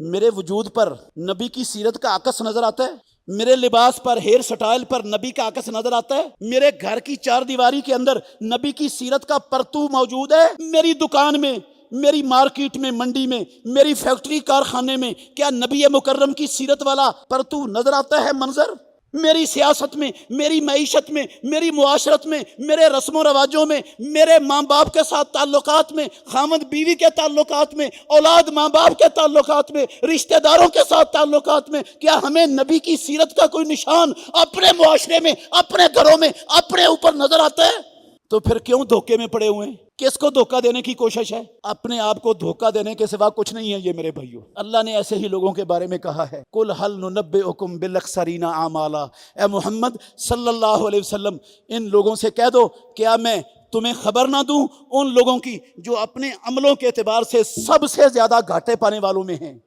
میرے وجود پر نبی کی سیرت کا عکس نظر آتا ہے؟ میرے لباس پر، ہیئر سٹائل پر نبی کا عکس نظر آتا ہے؟ میرے گھر کی چار دیواری کے اندر نبی کی سیرت کا پرتو موجود ہے؟ میری دکان میں، میری مارکیٹ میں، منڈی میں، میری فیکٹری کارخانے میں کیا نبی مکرم کی سیرت والا پرتو نظر آتا ہے منظر؟ میری سیاست میں، میری معیشت میں، میری معاشرت میں، میرے رسم و رواجوں میں، میرے ماں باپ کے ساتھ تعلقات میں، خامد بیوی کے تعلقات میں، اولاد ماں باپ کے تعلقات میں، رشتہ داروں کے ساتھ تعلقات میں کیا ہمیں نبی کی سیرت کا کوئی نشان اپنے معاشرے میں، اپنے گھروں میں، اپنے اوپر نظر آتا ہے؟ تو پھر کیوں دھوکے میں پڑے ہوئے ہیں؟ کس کو دھوکہ دینے کی کوشش ہے؟ اپنے آپ کو دھوکہ دینے کے سوا کچھ نہیں ہے یہ میرے بھائیوں۔ اللہ نے ایسے ہی لوگوں کے بارے میں کہا ہے، قُلْ هَلْ نُنَبِّئُكُمْ بِالْأَخْسَرِينَ أَعْمَالًا، اے محمد صلی اللہ علیہ وسلم ان لوگوں سے کہہ دو کیا میں تمہیں خبر نہ دوں ان لوگوں کی جو اپنے عملوں کے اعتبار سے سب سے زیادہ گھاٹے پانے والوں میں ہیں۔